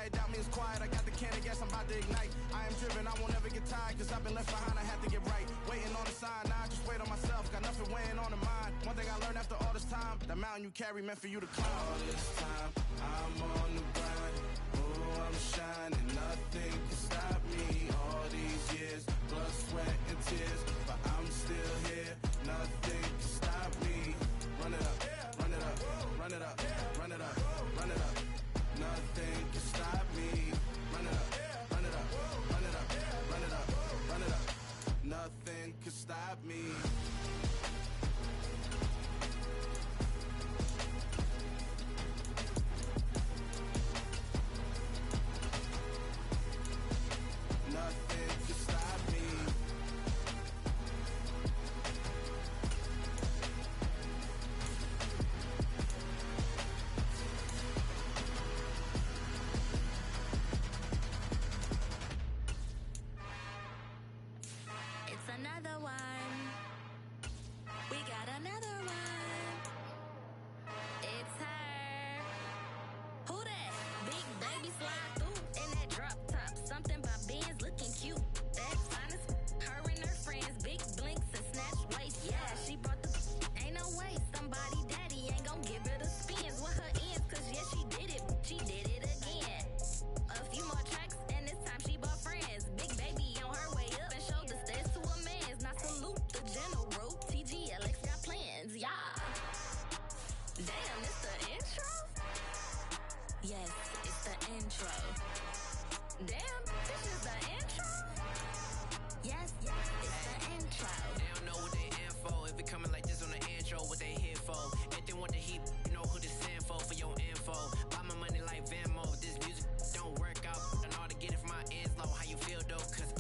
quiet, doubt me is quiet. I got the can of gas, I'm about to ignite. I am driven, I won't ever get tired, cause I've been left behind, I had to get right. Waiting on the sign, now I just wait on myself. Got nothing weighing on the mind. One thing I learned after all this time, the mountain you carry meant for you to climb. All this time, I'm on the grind. Oh, I'm shining, nothing can stop me. All these years, blood, sweat, and tears, but I'm still here. Nothing can stop me. Run it up, run it up, run it up, run it up, run it up. Nothing can stop me. Run it up, run it up, run it up, run it up, run it up. Nothing can stop me. Nothing can stop me. It's another one. We got another one. It's her. Who that? Big baby slide through in that drop top. Something by Benz looking cute. That's honest. Her and her friends, big blinks and snatch waist. Yeah, she brought the. Ain't no way somebody daddy ain't gon' give her the spins with her ends. Cause yeah, she did it. She did it again. A few more tracks and this time she bought friends. Big baby on her way up and showed the stairs to a man's. Now salute the general. TGLX got plans, yeah. Damn, it's the intro? Yes, it's the intro. Damn, this is the intro? Yes, it's the intro. They don't know what they in for. If it coming like this on the intro, what they here for? If they want the heat, you know who to send for your info. Buy my money like Venmo. This music don't work out. I know how to get it from my ends low. How you feel though? Cause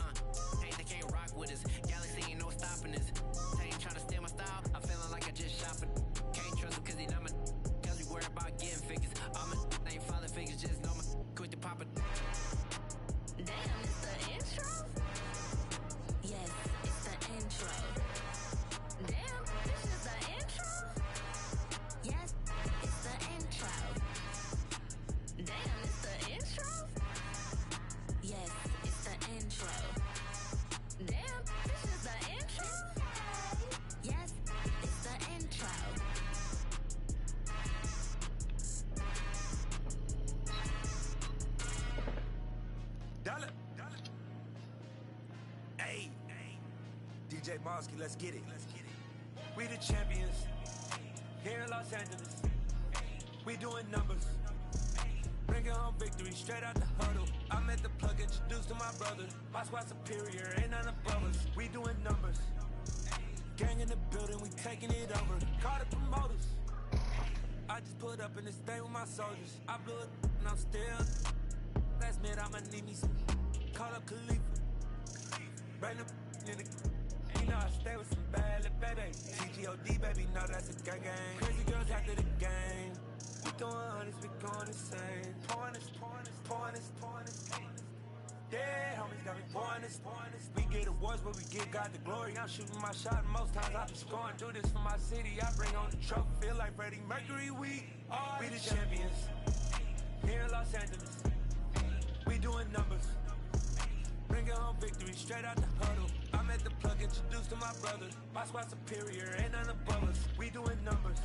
hey, they can't rock with us. Galaxy ain't no stopping us. They ain't trying to steal my style. I'm feeling like I just shopping. Can't trust them cause they not my. Cause we worry about getting figures. All my ain't father figures, just know my quick to pop it. Damn, it's the intro? Yes, it's the intro. Damn, this is the intro? Yes, it's the intro. Damn, it's the intro? Yes, it's the intro. Damn, this is the intro? Yes, it's the intro. Dollar. Hey, DJ Mosky, let's get it. We the champions here in Los Angeles. We doing numbers. Bringing home victory straight out the huddle. I'm at the plug, introduced to my brother. My squad superior, ain't none above us. We doing numbers. Gang in the building, we taking it over. Call the promoters. I just put up in this thing with my soldiers. I blew it and I'm still. Last minute I'ma need me some. Call up Khalifa. Bring them in the. You know I stay with some bad little baby. TGOD baby, know that's a gang gang. Crazy girls after the game. We doing hundreds, we going insane. Pouring this. Yeah, homies got me pouring this. We get awards, but we give God the glory. I'm shooting my shot, and most times I be scoring. Do this for my city, I bring on the trophy. Feel like Freddie Mercury, we the champions here in Los Angeles. We doing numbers. Bringing home victory straight out the huddle. I'm at the plug, introduced to my brother. My squad superior, ain't none above us. We doing numbers.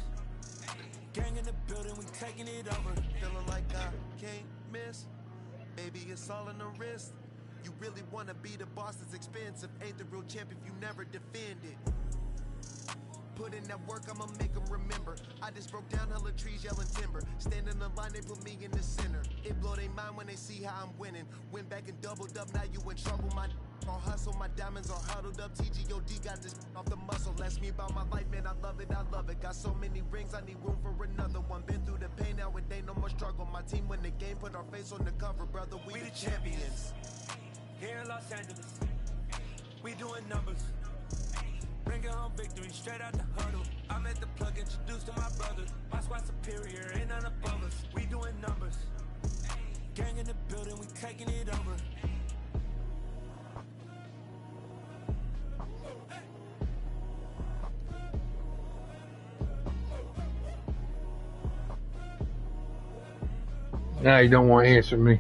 Gang in the building, we taking it over. Feeling like I can't miss. Baby, it's all in the wrist. You really wanna be the boss, it's expensive. Ain't the real champ if you never defend it. Put in that work, I'ma make them remember. I just broke down hella trees, yelling timber. Stand in the line, they put me in the center. It blow they mind when they see how I'm winning. Went back and doubled up, now you in trouble. My all hustle, my diamonds are huddled up. TGOD got this off the muscle. Ask me about my life, man, I love it. Got so many rings, I need room for another one. Been through the pain, now it ain't no more struggle. My team win the game, put our face on the cover, brother. We the champions. Here in Los Angeles, we doing numbers. Bringing home victory straight out the huddle. I'm at the plug, introduced to my brother. My squad superior, ain't none above us. We doing numbers. Gang in the building, we taking it over. Now you don't want to answer me.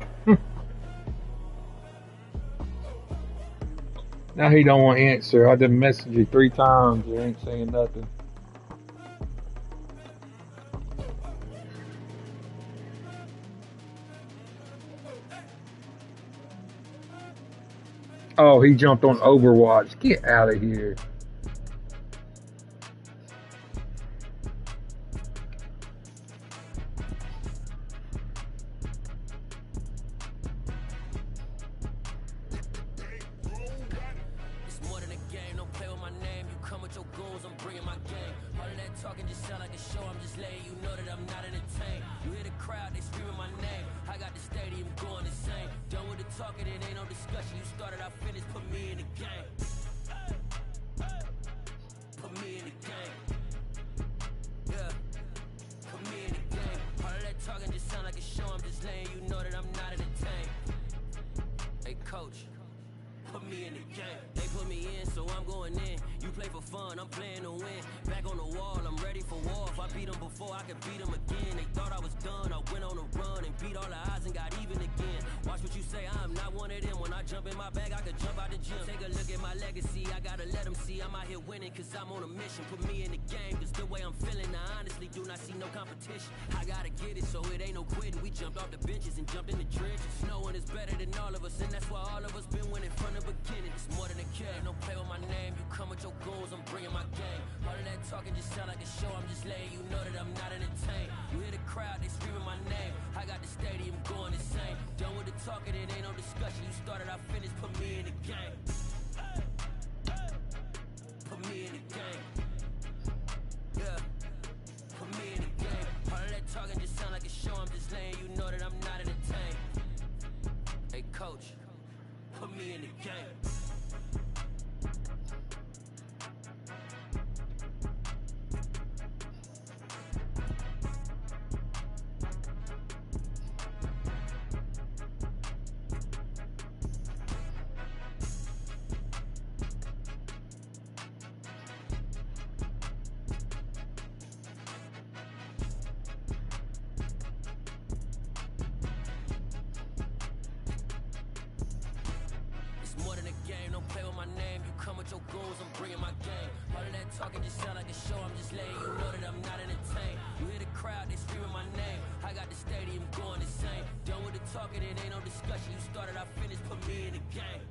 Now he don't want to answer. I done messaged you 3 times. You ain't saying nothing. Oh, he jumped on Overwatch. Get out of here. It's more than a game, don't play with my name. You come with your goons, I'm bringing my game. All of that talking just sound like a show, I'm just letting you know that I'm not entertained. You hear the crowd, they screaming my name. I got the stadium going insane. Done with the talking, it ain't no discussion. You started, I finished, put me in the game. Put me in the game. Yeah, put me in the game. All of that talking just sound like a show, I'm just letting you know that I'm not entertained. Hey coach, put me in the game. They put me in, so I'm going in. You play for fun, I'm playing to win. Back on the wall, I'm ready for war. If I beat them before, I could beat them again. They thought I was done, I went on a run and beat all the odds and got even again. Watch what you say, I'm not one of them. When I jump in my bag, I could jump out the gym. Take a look at my legacy, I gotta let them see I'm out here winning, cause I'm on a mission. Put me in the game, cause the way I'm feeling, I honestly do not see no competition. I gotta get it, so it ain't no quitting. We jumped off the benches and jumped in the trenches. No one is better than all of us, and that's why all of us been winning from the beginning. It's more than a game, don't play with my name. You come with your goons, I'm bringing my game. All of that talking just sound like a show, I'm just letting you know that I'm not entertained. You hear the crowd, they screaming my name. I got the stadium going insane. Done with the talking, it ain't no discussion. You started, I finished, put me in the game. Put me in the game. Yeah, put me in the game. All of that talking just sound like a show, I'm just letting you know that I'm not entertained. Hey coach, put me in the game. More than a game, don't play with my name. You come with your goons, I'm bringing my game. All of that talking just sound like a show, I'm just letting you know that I'm not entertained. You hear the crowd, they screaming my name. I got the stadium going insane. Done with the talking, it ain't no discussion. You started, I finished, put me in the game.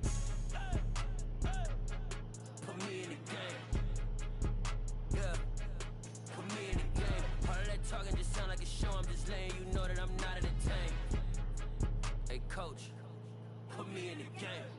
Put me in the game. Yeah, put me in the game. All of that talking just sound like a show, I'm just letting you know that I'm not entertained. Hey coach, put me in the game.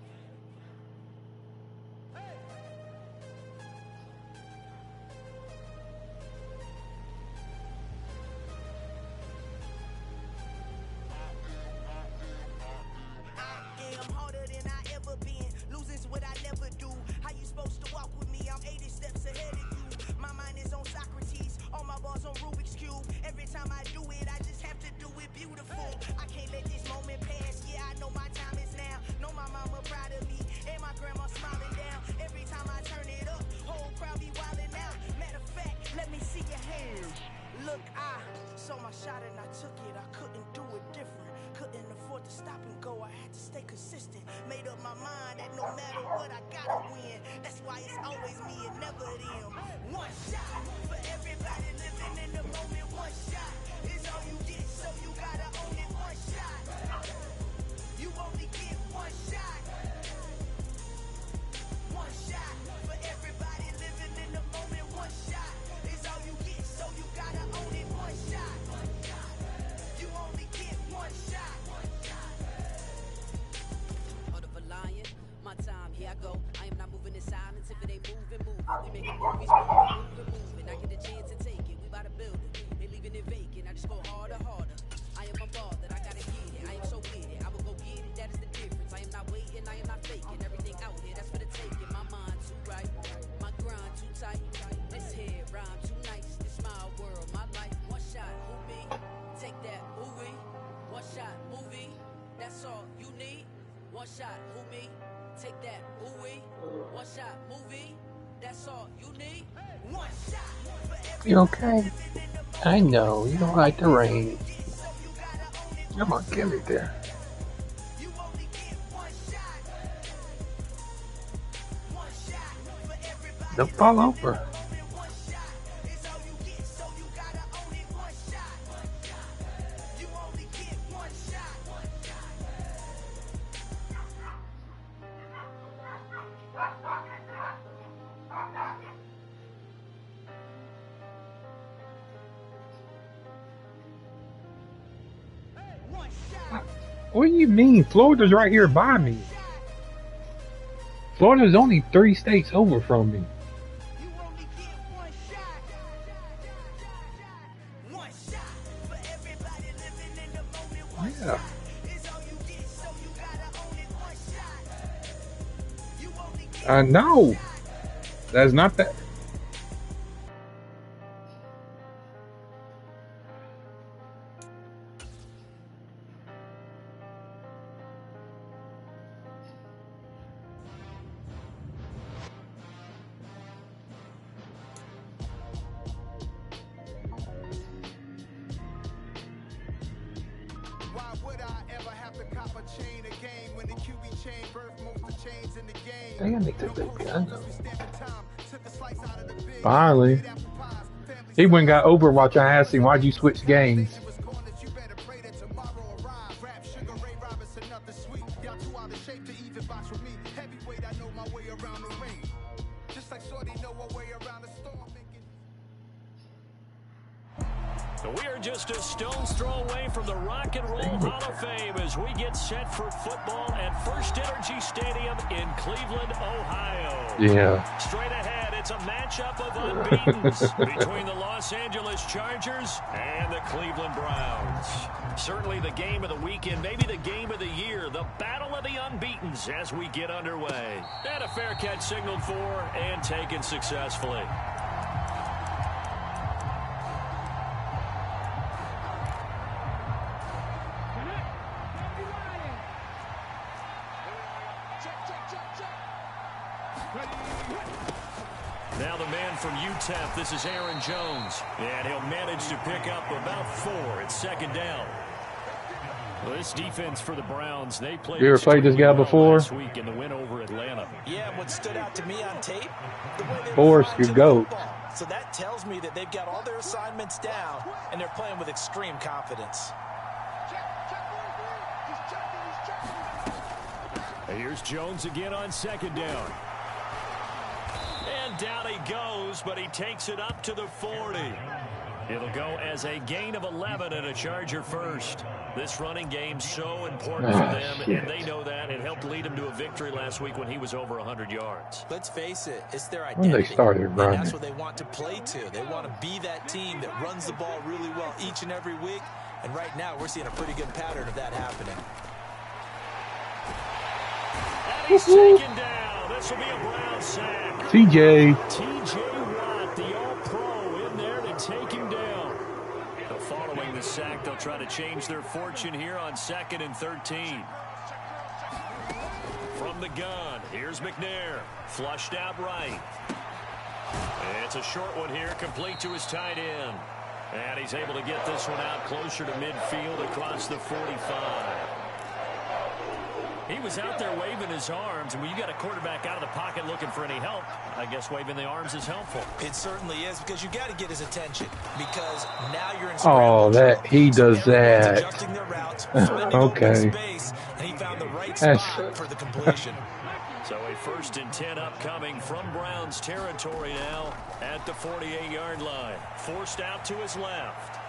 I'm harder than I ever been. Losing's what I never do. How you supposed to walk with me? I'm 80 steps ahead of you. My mind is on Socrates. All my bars on Rubik's Cube. Every time I do it, I just have to do it beautiful. I can't let this moment pass. Yeah, I know my time is now. Know my mama proud of me. And my grandma smiling down. Every time I turn it up, whole crowd be wildin' out. Matter of fact, let me see your hands. Look, I saw my shot and I took it. I couldn't do it different. Couldn't afford to stop and go. I had to stay consistent. Made up my mind that no matter what, I gotta win. That's why it's always me and never them. One shot for everybody living in the moment. One shot is all you get, so you gotta own it. One shot. You only get one shot. One shot for everybody living in the moment. One shot is all you get, so you gotta own it. One shot. You only get one shot. Order for lion, my time, here I go. I am not moving in silence. If it ain't moving, moving. We making movies, moving. I get a chance to take it. We bout to build it. Ain't leaving it vacant. I just go harder, harder. I am a ball that I gotta get it. I am so with it. I will go get it. That is the difference. I am not waiting. I am not faking. Everything out here, that's for the taking. My mind too right. My grind too tight. This here rhyme too nice. This my world, my life. One shot, who me? Take that movie. One shot, movie. That's all you need. One shot, who me? Take that movie. One shot, movie. That's all you need. One shot. You okay? I know, you don't like the rain. Come on, get me there. Don't fall over. What do you mean? Florida's right here by me. Florida's only 3 states over from me. Yeah. I know. That's not that. Damn, they took that gun. Finally. He went and got Overwatch. I asked him, why'd you switch games? We are just a stone's throw away from the Rock and Roll Hall of Fame as we get set for football at First Energy Stadium in Cleveland, Ohio. Yeah. Straight ahead, it's a matchup of unbeatens between the Los Angeles Chargers and the Cleveland Browns. Certainly the game of the weekend, maybe the game of the year, the battle of the unbeatens as we get underway. And a fair catch signaled for and taken successfully. Now the man from UTEP, this is Aaron Jones. And he'll manage to pick up about 4 at second down. Well, this defense for the Browns, they played. You ever played this guy before? Last week in the win over Atlanta. Yeah, what stood out to me on tape, the way they Force your goat. So that tells me that they've got all their assignments down and they're playing with extreme confidence. Here's Jones again on second down. And down he goes, but he takes it up to the 40. It'll go as a gain of 11 and a Charger first. This running game's so important for them, and they know that. It helped lead him to a victory last week when he was over 100 yards. Let's face it, it's their identity. When they started running. And that's what they want to play to. They want to be that team that runs the ball really well each and every week. And right now, we're seeing a pretty good pattern of that happening. And he's taken down. This will be a Brown sack. TJ Watt, the All-Pro, in there to take him down. Following the sack, they'll try to change their fortune here on 2nd and 13. From the gun, here's McNair. Flushed out right. It's a short one here, complete to his tight end. And he's able to get this one out closer to midfield across the 45. He was out there waving his arms, and when you got a quarterback out of the pocket looking for any help, I guess waving the arms is helpful. It certainly is, because you got to get his attention, because now you're in Oh, that he does that. Adjusting their routes, okay. Space, and he found the right spot for the completion. So a 1st and 10 upcoming from Browns territory now at the 48-yard line. Forced out to his left.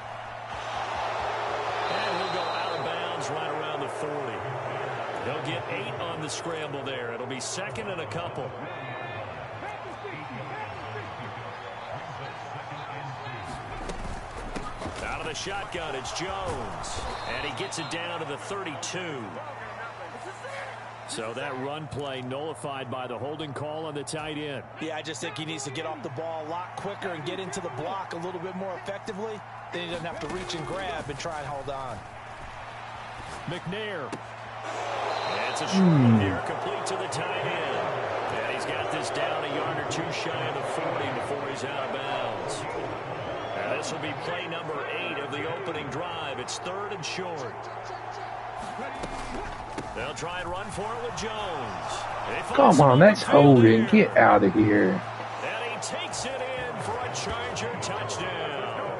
And he'll go out of bounds right around the 40. They'll get 8 on the scramble there. It'll be 2nd and a couple. Out of the shotgun, it's Jones. And he gets it down to the 32. So that run play nullified by the holding call on the tight end. Yeah, I just think he needs to get off the ball a lot quicker and get into the block a little bit more effectively. Then he doesn't have to reach and grab and try and hold on. McNair. It's a short one here, complete to the tight end. And he's got this down a yard or 2 shy of the 40 before he's out of bounds. And this will be play number 8 of the opening drive. It's 3rd and short. They'll try and run for it with Jones. Come on, that's holding. Get out of here. And takes it in for a Charger touchdown.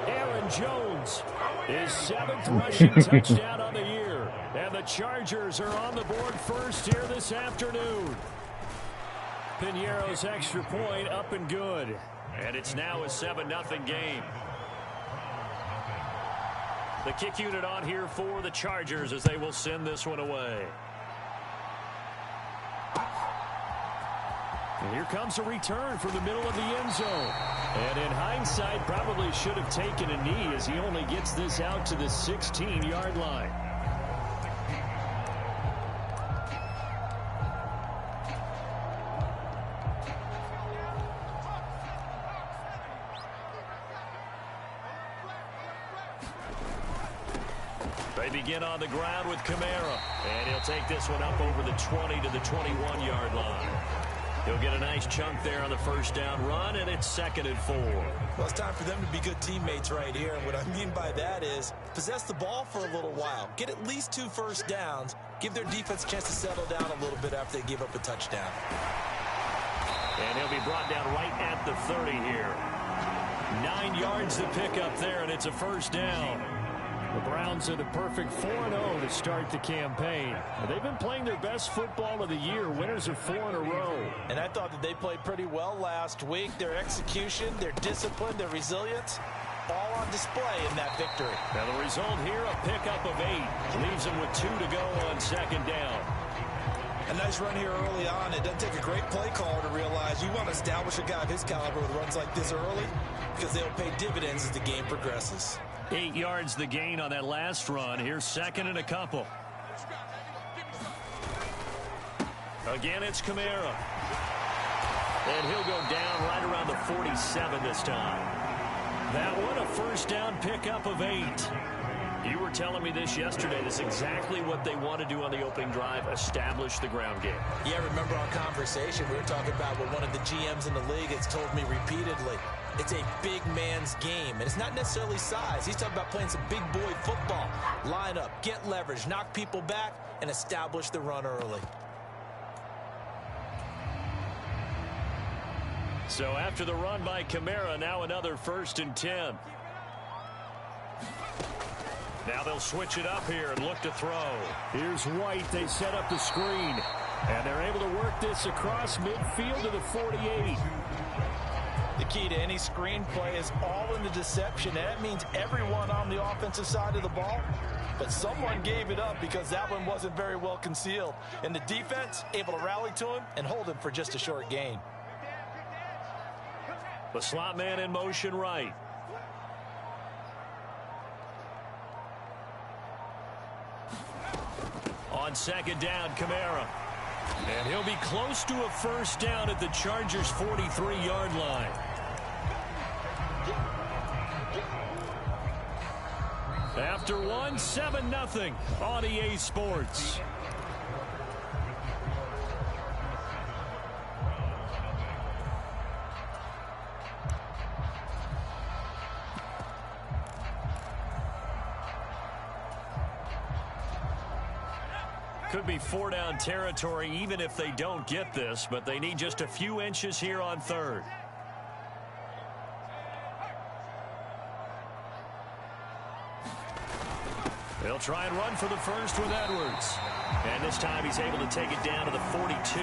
Aaron Jones, his 7th rushing touchdown on the year. And the Chargers are on the board first here this afternoon. Piñeiro's extra point up and good. And it's now a 7-0 game. The kick unit on here for the Chargers as they will send this one away. And here comes a return from the middle of the end zone. And in hindsight, probably should have taken a knee as he only gets this out to the 16-yard line. They begin on the ground with Kamara. And he'll take this one up over the 20 to the 21-yard line. He'll get a nice chunk there on the first down run, and it's 2nd and 4. Well, it's time for them to be good teammates right here. And what I mean by that is possess the ball for a little while. Get at least 2 first downs. Give their defense a chance to settle down a little bit after they give up a touchdown. And he'll be brought down right at the 30 here. 9 yards to pick up there, and it's a first down. The Browns are the perfect 4-0 to start the campaign. They've been playing their best football of the year, winners of 4 in a row. And I thought that they played pretty well last week. Their execution, their discipline, their resilience, all on display in that victory. Now the result here, a pickup of 8. Leaves them with 2 to go on 2nd down. A nice run here early on. It doesn't take a great play caller to realize you want to establish a guy of his caliber with runs like this early because they'll pay dividends as the game progresses. 8 yards the gain on that last run. Here's 2nd and a couple. Again, it's Kamara. And he'll go down right around the 47 this time. That one, a first down pickup of 8. You were telling me this yesterday. This is exactly what they want to do on the opening drive, establish the ground game. Yeah, remember our conversation. We were talking about what one of the GMs in the league has told me repeatedly. It's a big man's game, and it's not necessarily size. He's talking about playing some big boy football. Line up, get leverage, knock people back, and establish the run early. So after the run by Kamara, now another 1st and 10. Now they'll switch it up here and look to throw. Here's White. They set up the screen, and they're able to work this across midfield to the 48. The key to any screen play is all in the deception. And that means everyone on the offensive side of the ball. But someone gave it up because that one wasn't very well concealed. And the defense able to rally to him and hold him for just a short gain. The slot man in motion right. On 2nd down, Kamara. And he'll be close to a first down at the Chargers' 43-yard line. After one, 7-0 on EA Sports. Could be 4-down territory even if they don't get this, but they need just a few inches here on 3rd. They'll try and run for the first with Edwards. And this time he's able to take it down to the 42.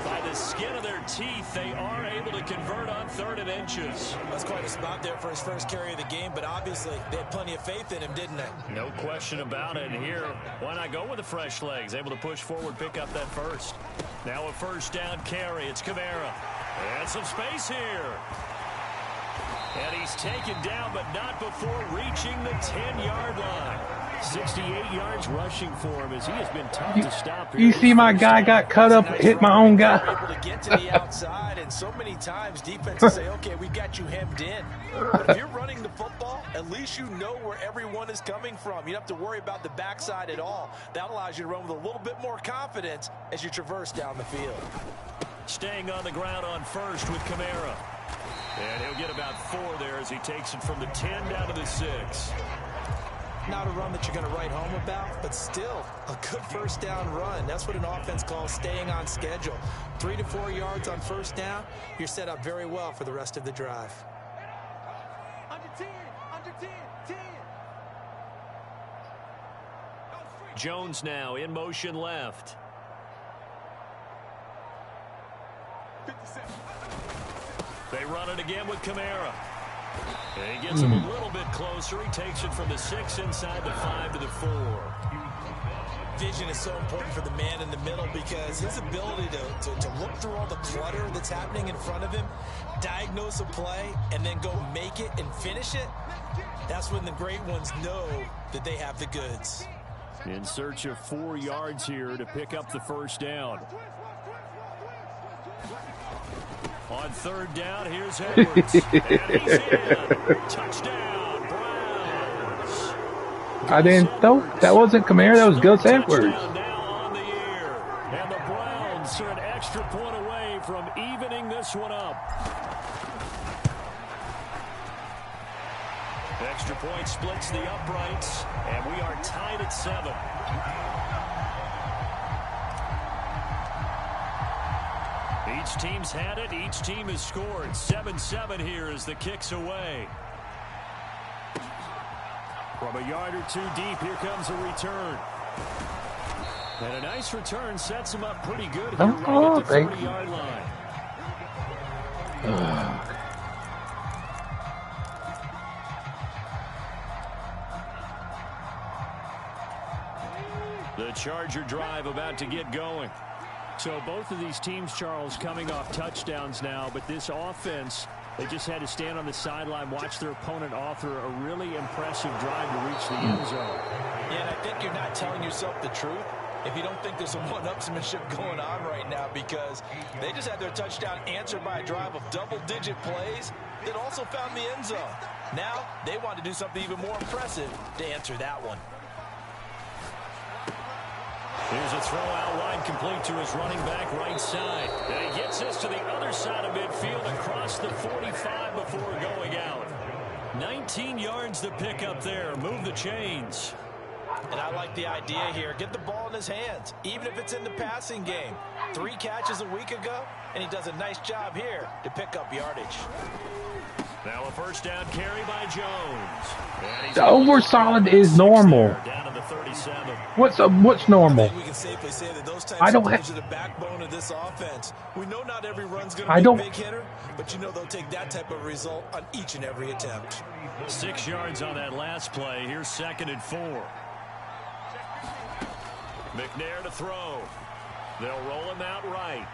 By the skin of their teeth, they are able to convert on 3rd and inches. That's quite a spot there for his first carry of the game, but obviously they had plenty of faith in him, didn't they? No question about it. And here, why not go with the fresh legs? Able to push forward, pick up that first. Now a first down carry. It's Kamara. And some space here. And he's taken down, but not before reaching the 10-yard line. 68 yards rushing for him as he has been tough to stop here. You see my guy got cut up, hit my own guy. Able to get to the outside, and so many times defenses say, okay, we got you hemmed in. But if you're running the football, at least you know where everyone is coming from. You don't have to worry about the backside at all. That allows you to run with a little bit more confidence as you traverse down the field. Staying on the ground on first with Kamara. And he'll get about 4 there as he takes it from the 10 down to the 6. not a run that you're going to write home about, but still a good first down run. That's what an offense calls staying on schedule. 3 to 4 yards on first down, you're set up very well for the rest of the drive. Under 10, under 10, 10. Jones now in motion left. 57. They run it again with Kamara. And he gets him a little bit closer. He takes it from the 6 inside the 5 to the 4. Vision is so important for the man in the middle because his ability to look through all the clutter that's happening in front of him, diagnose a play, and then go make it and finish it, that's when the great ones know that they have the goods. In search of 4 yards here to pick up the first down. On third down, here's Edwards. And he's in. Touchdown, Browns. I didn't know. That wasn't Kamara. That was Gus Edwards. Now on the year. And the Browns are an extra point away from evening this one up. Extra point splits the uprights, and we are tied at 7. Each team's had it. Each team has scored. 7-7 here as the kick's away. From a yard or two deep, here comes a return. And a nice return sets him up pretty good here right at the 40-yard line. The Charger drive about to get going. So both of these teams, Charles, coming off touchdowns now, but this offense, they just had to stand on the sideline, watch their opponent author a really impressive drive to reach the end zone. Yeah, and I think you're not telling yourself the truth if you don't think there's some one-upsmanship going on right now, because they just had their touchdown answered by a drive of double-digit plays that also found the end zone. Now they want to do something even more impressive to answer that one. Here's a throw out line complete to his running back right side. And he gets this to the other side of midfield across the 45 before going out. 19 yards to pick up there. Move the chains. And I like the idea here. Get the ball in his hands, even if it's in the passing game. 3 catches a week ago, and he does a nice job here to pick up yardage. Now a first down carry by Jones. The over-solid is normal. Down to the 37. What's normal? I think we can safely say that those types I don't of plays are the backbone of this offense. We know not every run's going to be a big hitter, but you know they'll take that type of result on each and every attempt. 6 yards on that last play. Here's 2nd and 4. McNair to throw. They'll roll him out right.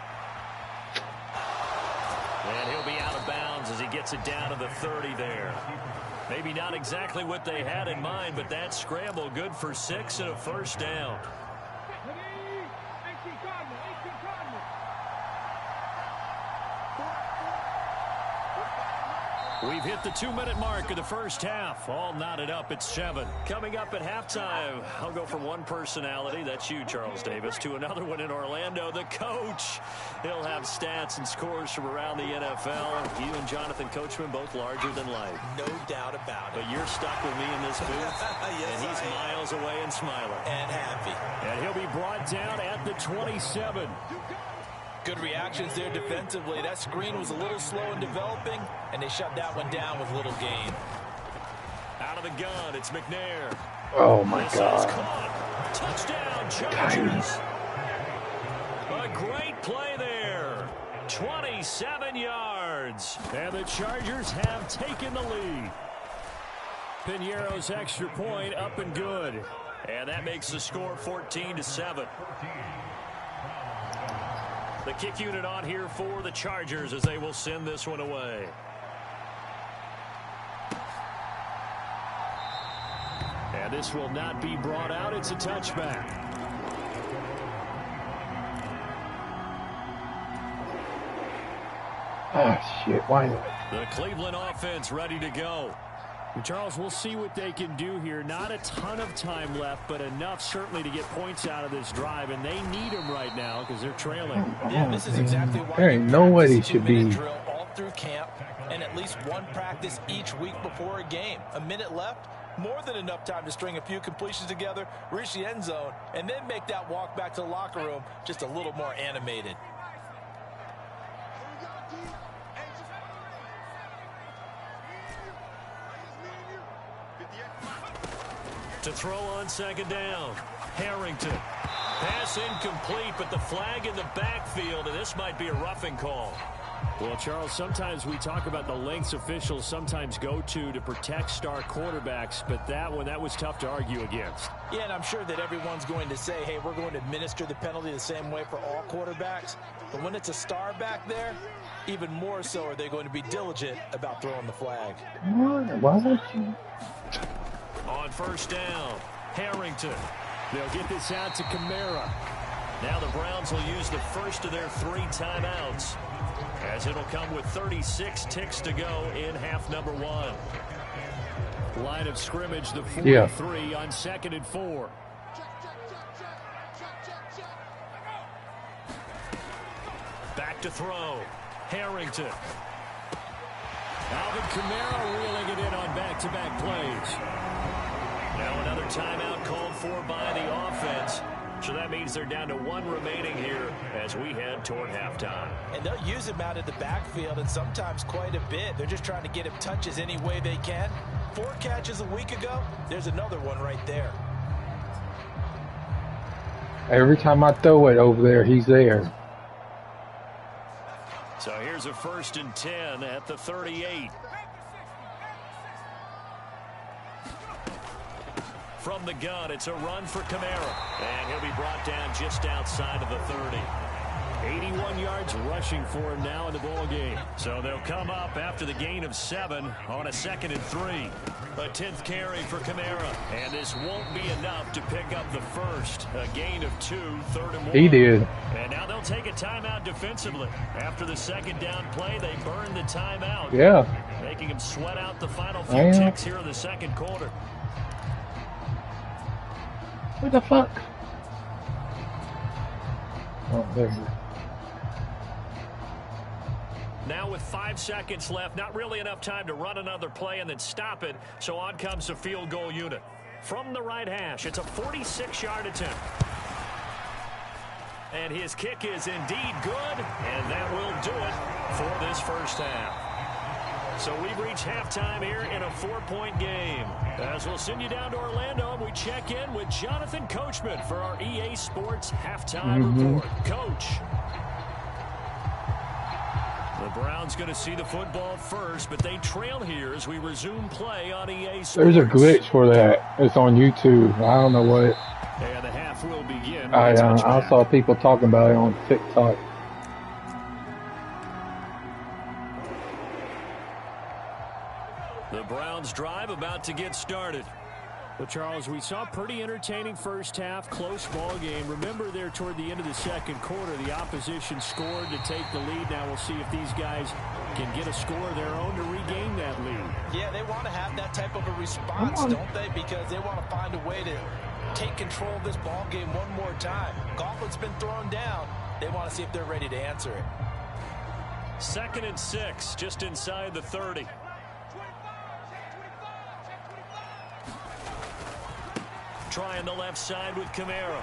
And he'll be out of bounds as he gets it down to the 30 there. Maybe not exactly what they had in mind, but that scramble good for 6 and a first down. We've hit the 2-minute mark of the first half. All knotted up at 7. Coming up at halftime, I'll go from one personality, that's you, Charles Davis, to another one in Orlando, the coach. He'll have stats and scores from around the NFL. You and Jonathan Coachman both larger than life. No doubt about it. But you're stuck with me in this booth, yes, and he's miles away and smiling. And happy. And he'll be brought down at the 27. Good reactions there defensively. That screen was a little slow in developing, and they shut that one down with little gain. Out of the gun, it's McNair. Oh, my God. Touchdown, Chargers. A great play there. 27 yards. And the Chargers have taken the lead. Piñeiro's extra point up and good. And that makes the score 14-7. The kick unit on here for the Chargers as they will send this one away. And this will not be brought out. It's a touchback. Oh, shit. Why not? The Cleveland offense ready to go. Charles, we'll see what they can do here. Not a ton of time left, but enough certainly to get points out of this drive, and they need them right now because they're trailing. Yeah, this is exactly why there ain't no way they should be. Drill all through camp and at least one practice each week before a game. A minute left, more than enough time to string a few completions together, reach the end zone, and then make that walk back to the locker room just a little more animated. To throw on second down, Harrington. Pass incomplete, but the flag in the backfield, and this might be a roughing call. Well, Charles, sometimes we talk about the lengths officials sometimes go to protect star quarterbacks, but that was tough to argue against. Yeah, and I'm sure that everyone's going to say, hey, we're going to administer the penalty the same way for all quarterbacks. But when it's a star back there, even more so are they going to be diligent about throwing the flag. Why would you? On first down, Harrington. They'll get this out to Kamara. Now the Browns will use the first of their 3 timeouts, as it'll come with 36 ticks to go in half number 1. Line of scrimmage, the 43 on 2nd and 4. Back to throw. Harrington. Alvin Kamara reeling it in on back-to-back plays. Now another timeout called for by the offense. So that means they're down to 1 remaining here as we head toward halftime. And they'll use him out of the backfield, and sometimes quite a bit. They're just trying to get him touches any way they can. 4 catches a week ago. There's another one right there. Every time I throw it over there, he's there. So here's a 1st and 10 at the 38. From the gun, it's a run for Kamara. And he'll be brought down just outside of the 30. 81 yards rushing for him now in the ball game. So they'll come up after the gain of 7 on a 2nd and 3. A 10th carry for Kamara. And this won't be enough to pick up the first. A gain of 2, 3rd and 1. He did. And now they'll take a timeout defensively. After the 2nd down play, they burn the timeout. Yeah. Making him sweat out the final few ticks here in the 2nd quarter. What the fuck? Oh, there he is. Now with 5 seconds left, not really enough time to run another play and then stop it, so on comes the field goal unit. From the right hash, it's a 46-yard attempt. And his kick is indeed good, and that will do it for this first half. So we've reached halftime here in a 4-point game. As we'll send you down to Orlando, and we check in with Jonathan Coachman for our EA Sports Halftime Report. Coach. The Browns going to see the football first, but they trail here as we resume play on EA Sports. There's a glitch for that. It's on YouTube. I don't know what. And the half will begin. I saw people talking about it on TikTok. The Browns drive about to get started. Well, Charles, we saw a pretty entertaining first half, close ball game. Remember there toward the end of the 2nd quarter, the opposition scored to take the lead. Now we'll see if these guys can get a score of their own to regain that lead. Yeah, they want to have that type of a response, don't they? Because they want to find a way to take control of this ball game one more time. Gauntlet's been thrown down. They want to see if they're ready to answer it. 2nd and 6, just inside the 30. Trying the left side with Kamara.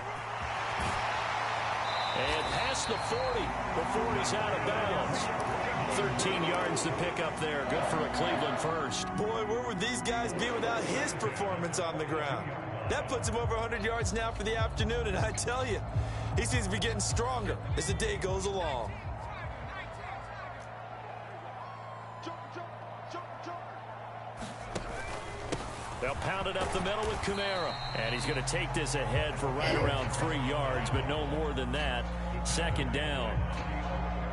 And past the 40. The 40's out of bounds. 13 yards to pick up there. Good for a Cleveland first. Boy, where would these guys be without his performance on the ground? That puts him over 100 yards now for the afternoon, and I tell you, he seems to be getting stronger as the day goes along. They'll pound it up the middle with Kamara. And he's going to take this ahead for right around 3 yards, but no more than that. 2nd down.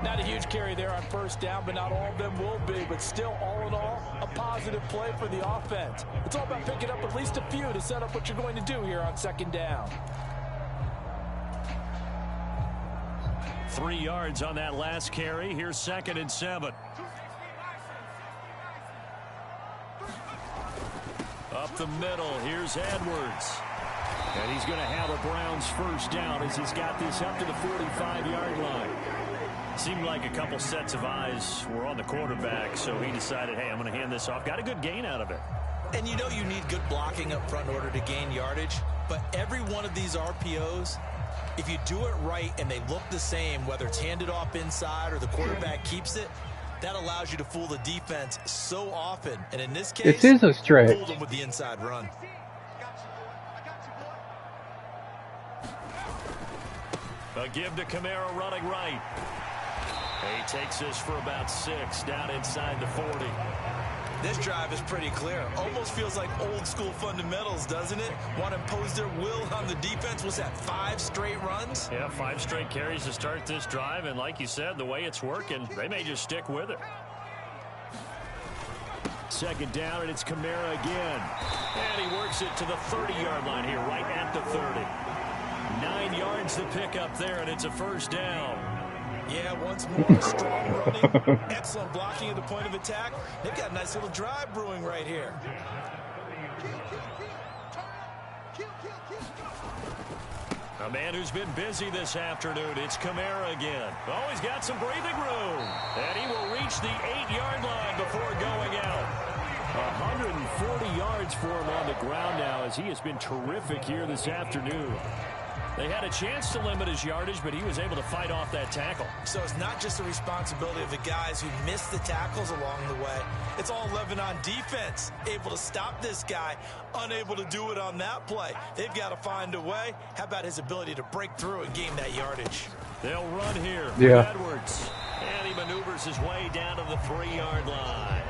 Not a huge carry there on first down, but not all of them will be. But still, all in all, a positive play for the offense. It's all about picking up at least a few to set up what you're going to do here on 2nd down. 3 yards on that last carry. Here's 2nd and 7. Up the middle, here's Edwards. And he's going to have a Browns first down as he's got this up to the 45-yard line. Seemed like a couple sets of eyes were on the quarterback, so he decided, hey, I'm going to hand this off. Got a good gain out of it. And you know you need good blocking up front in order to gain yardage, but every one of these RPOs, if you do it right and they look the same, whether it's handed off inside or the quarterback keeps it, that allows you to fool the defense so often. And in this case, this is a stretch. Fool them with the inside run. A give to Kamara running right. He takes this for about 6 down inside the 40. This drive is pretty clear. Almost feels like old school fundamentals, doesn't it? Want to impose their will on the defense. Was that 5 straight runs? Yeah, 5 straight carries to start this drive. And like you said, the way it's working, they may just stick with it. 2nd down, and it's Kamara again. And he works it to the 30-yard line here, right at the 30. 9 yards to pick up there, and it's a 1st down. Yeah, once more, strong running, excellent blocking at the point of attack. They've got a nice little drive brewing right here. A man who's been busy this afternoon, it's Kamara again. Oh, he's got some breathing room. And he will reach the 8-yard line before going out. 140 yards for him on the ground now, as he has been terrific here this afternoon. They had a chance to limit his yardage, but he was able to fight off that tackle. So it's not just the responsibility of the guys who missed the tackles along the way. It's all 11 on defense, able to stop this guy, unable to do it on that play. They've got to find a way. How about his ability to break through and gain that yardage? They'll run here. Yeah. Edwards. And he maneuvers his way down to the 3-yard line.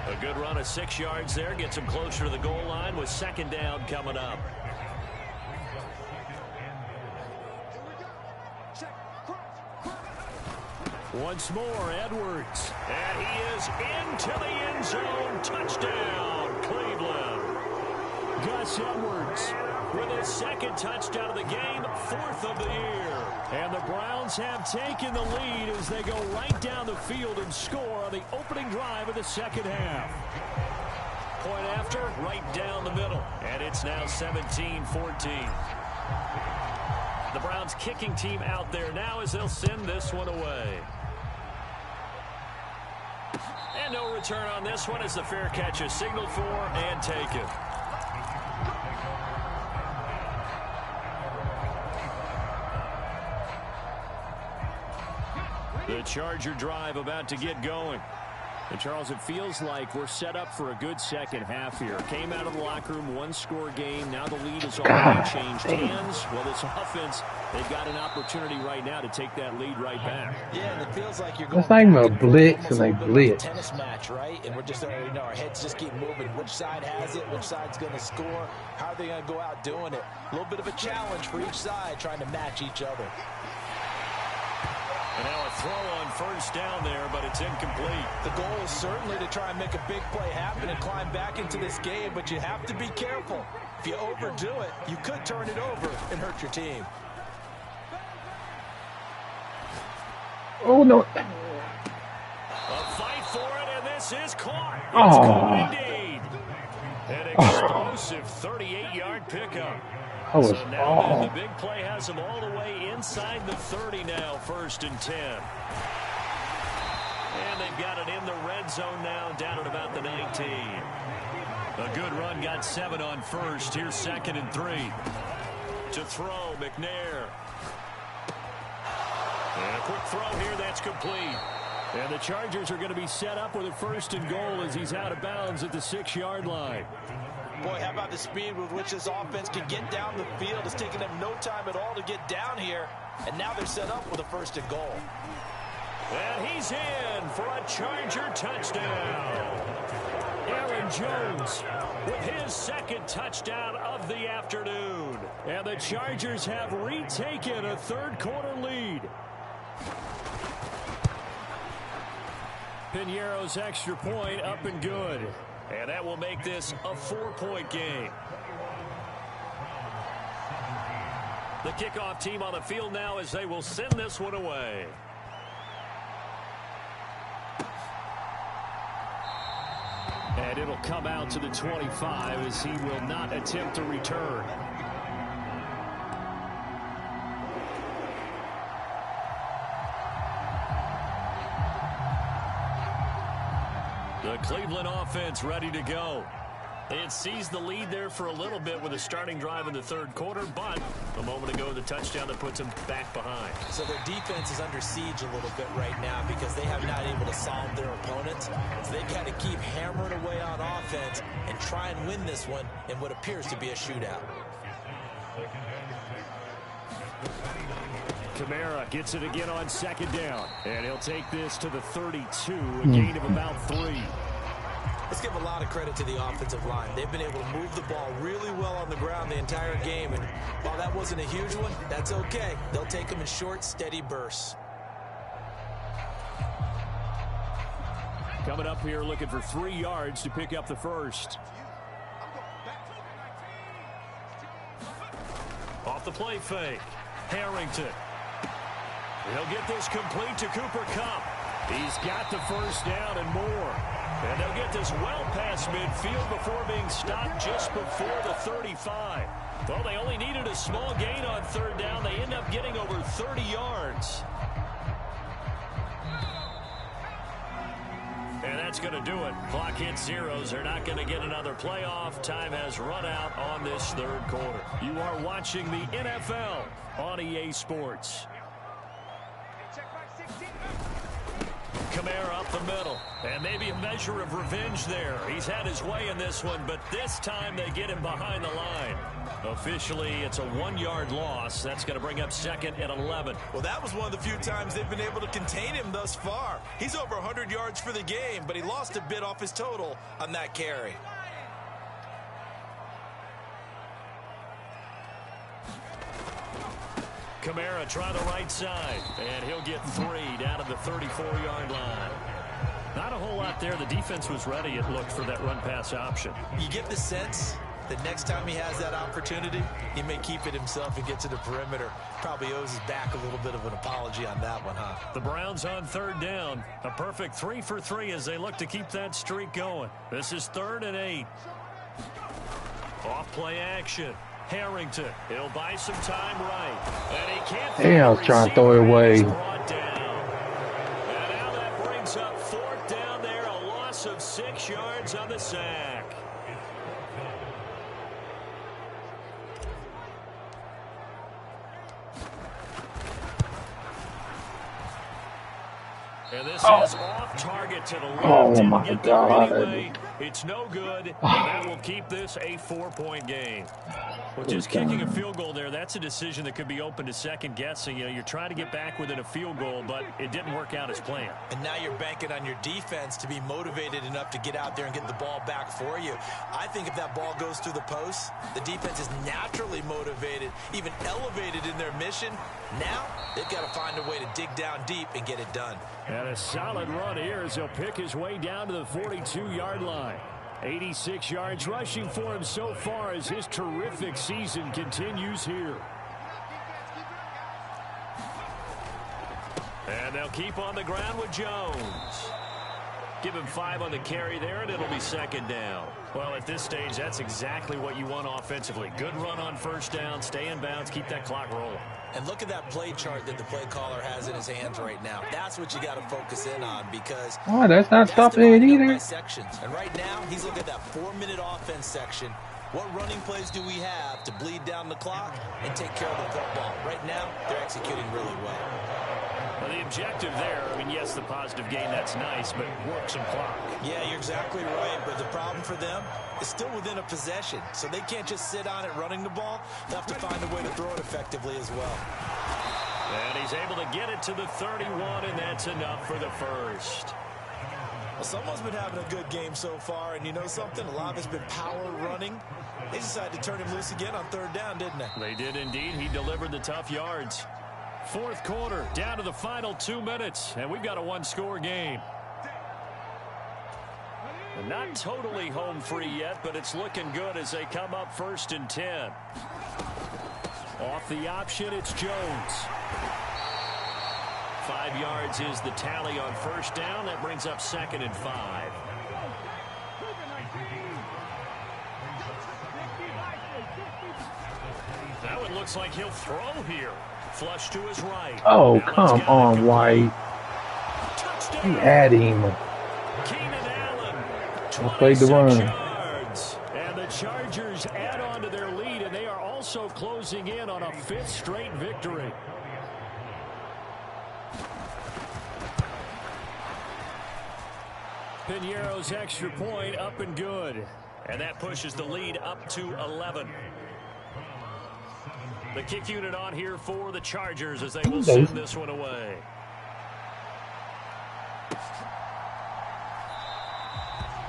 A good run of 6 yards there. Gets him closer to the goal line with 2nd down coming up. Once more, Edwards. And he is into the end zone. Touchdown, Cleveland. Gus Edwards with his 2nd touchdown of the game, 4th of the year. And the Browns have taken the lead as they go right down the field and score on the opening drive of the 2nd half. Point after, right down the middle. And it's now 17-14. The Browns kicking team out there now as they'll send this one away. And no return on this one as the fair catch is signaled for and taken. The Charger drive about to get going. And Charles, it feels like we're set up for a good 2nd half here. Came out of the locker room, 1-score game. Now the lead has already changed hands. Well, this offense, they've got an opportunity right now to take that lead right back. Yeah, and it feels like you're going It's not even a blitz, and they blitz. Tennis match, right? And we're just, our heads just keep moving. Which side has it? Which side's going to score? How are they going to go out doing it? A little bit of a challenge for each side, trying to match each other. And now a throw on 1st down there, but it's incomplete. The goal is certainly to try and make a big play happen and climb back into this game, but you have to be careful. If you overdo it, you could turn it over and hurt your team. Oh, no. A fight for it, and this is caught. It's Oh. caught indeed. An explosive 38-yard pickup. That was So now awful. the big play has them all the way inside the 30 now, 1st and 10. And they've got it in the red zone now, down at about the 19. A good run, got 7 on 1st. Here's 2nd and 3. To throw, McNair. And a quick throw here, that's complete. And the Chargers are going to be set up with a 1st and goal as he's out of bounds at the 6-yard line. Boy, how about the speed with which this offense can get down the field? It's taken them no time at all to get down here, and now they're set up with a 1st and goal. And he's in for a Charger touchdown. Aaron Jones with his 2nd touchdown of the afternoon. And the Chargers have retaken a 3rd-quarter lead. Piñeiro's extra point up and good. And that will make this a 4-point game. The kickoff team on the field now as they will send this one away. And it'll come out to the 25 as he will not attempt to return. The Cleveland offense ready to go. They had seized the lead there for a little bit with a starting drive in the third quarter, but a moment ago the touchdown that puts them back behind. So their defense is under siege a little bit right now because they have not able to solve their opponents. So they've got to keep hammering away on offense and try and win this one in what appears to be a shootout. Kamara gets it again on second down, and he'll take this to the 32, a gain of about 3. Let's give a lot of credit to the offensive line. They've been able to move the ball really well on the ground the entire game, and while that wasn't a huge one, that's okay. They'll take them in short, steady bursts. Coming up here looking for 3 yards to pick up the first. Off the play fake. Harrington. He'll get this complete to Cooper Kupp. He's got the first down and more. And they'll get this well past midfield before being stopped just before the 35. Well, they only needed a small gain on third down. They end up getting over 30 yards. And that's going to do it. Clock hits zeros. They're not going to get another playoff. Time has run out on this third quarter. You are watching the NFL on EA Sports. Kamara up the middle, and maybe a measure of revenge there. He's had his way in this one, but this time they get him behind the line. Officially, it's a 1-yard loss. That's going to bring up second and 11. Well, that was one of the few times they've been able to contain him thus far. He's over 100 yards for the game, but he lost a bit off his total on that carry. Kamara try the right side, and he'll get 3 down to the 34-yard line. Not a whole lot there. The defense was ready, it looked, for that run-pass option. You get the sense that next time he has that opportunity, he may keep it himself and get to the perimeter. Probably owes his back a little bit of an apology on that one, huh? The Browns on third down. A perfect 3 for 3 as they look to keep that streak going. This is 3rd and 8. Off play action. Harrington, he'll buy some time right. And he can't. Damn, I was trying to throw it away. And now that brings up 4th down there, a loss of 6 yards on the sack. And this is off target to the left. Oh my God. Anyway, it's no good, and that will keep this a 4-point game. Well, just kicking a field goal there, that's a decision that could be open to second guessing. You know, you're trying to get back within a field goal, but it didn't work out as planned. And now you're banking on your defense to be motivated enough to get out there and get the ball back for you. I think if that ball goes through the post, the defense is naturally motivated, even elevated in their mission. Now they've got to find a way to dig down deep and get it done. And a solid run here as he'll pick his way down to the 42-yard line. 86 yards rushing for him so far as his terrific season continues here. And they'll keep on the ground with Jones. Give him 5 on the carry there, and it'll be 2nd down. Well, at this stage, that's exactly what you want offensively. Good run on first down, stay in bounds, keep that clock rolling. And look at that play chart that the play caller has in his hands right now. That's what you got to focus in on because that's not stopping it either. Sections. And right now, he's looking at that 4-minute offense section. What running plays do we have to bleed down the clock and take care of the football? Right now, they're executing really well. Well, the objective there, I mean, yes, the positive gain, that's nice, but work some clock. Yeah, you're exactly right, but the problem for them is still within a possession, so they can't just sit on it running the ball. They'll have to find a way to throw it effectively as well. And he's able to get it to the 31, and that's enough for the first. Well, someone's been having a good game so far, and you know something? A lot of it's been power running. They decided to turn him loose again on 3rd down, didn't they? They did indeed. He delivered the tough yards. 4th quarter, down to the final 2 minutes, and we've got a 1-score game. Not totally home free yet, but it's looking good as they come up 1st and 10. Off the option, it's Jones. 5 yards is the tally on first down. That brings up 2nd and 5. That one looks like he'll throw here. Flush to his right. Oh, come on, White. You had him. Keenan Allen. I played the run. Yards. also closing in on a 5th straight victory. Piñeiro's extra point up and good. And that pushes the lead up to 11. The kick unit on here for the Chargers as they will send this one away.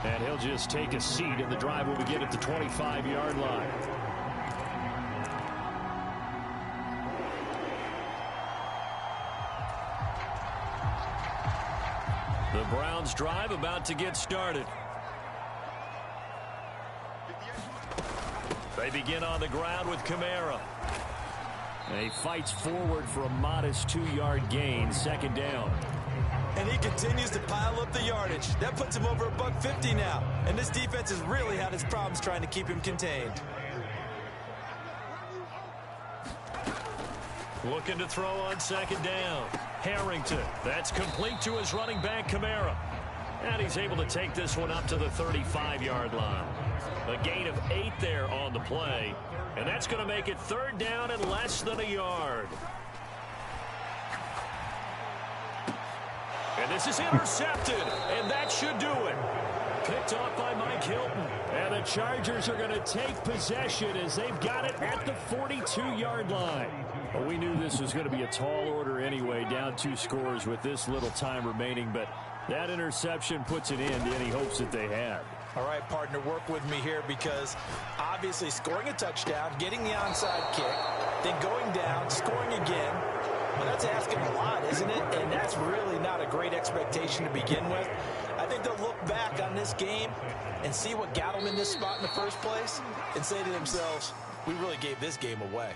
And he'll just take a seat, and the drive will begin at the 25-yard line. The Browns drive about to get started. They begin on the ground with Kamara. And he fights forward for a modest 2-yard gain, 2nd down. And he continues to pile up the yardage. That puts him over $150 now. And this defense has really had its problems trying to keep him contained. Looking to throw on 2nd down. Harrington. That's complete to his running back, Kamara. And he's able to take this one up to the 35-yard line. A gain of 8 there on the play. And that's going to make it 3rd down and less than a yard. And this is intercepted, and that should do it. Picked off by Mike Hilton. And the Chargers are going to take possession as they've got it at the 42-yard line. Well, we knew this was going to be a tall order anyway, down 2 scores with this little time remaining, but that interception puts an end to any hopes that they had. All right, partner, work with me here because obviously scoring a touchdown, getting the onside kick, then going down, scoring again, well, that's asking a lot, isn't it? And that's really not a great expectation to begin with. I think they'll look back on this game and see what got them in this spot in the first place and say to themselves, we really gave this game away.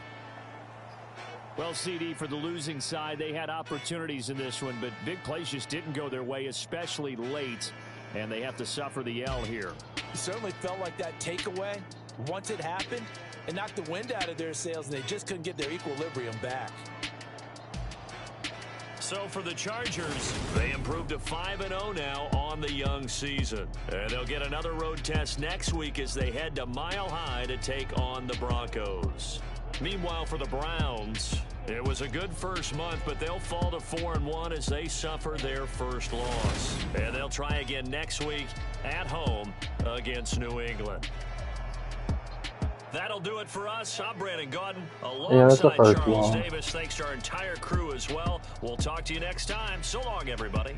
Well, CD, for the losing side, they had opportunities in this one, but big plays just didn't go their way, especially late, and they have to suffer the L here. It certainly felt like that takeaway, once it happened, it knocked the wind out of their sails, and they just couldn't get their equilibrium back. So for the Chargers, they improved to 5-0 now on the young season. And they'll get another road test next week as they head to Mile High to take on the Broncos. Meanwhile, for the Browns, it was a good first month, but they'll fall to 4-1 as they suffer their first loss. And they'll try again next week at home against New England. That'll do it for us. I'm Brandon Gaudin alongside Charles Davis. Thanks to our entire crew as well. We'll talk to you next time. So long, everybody.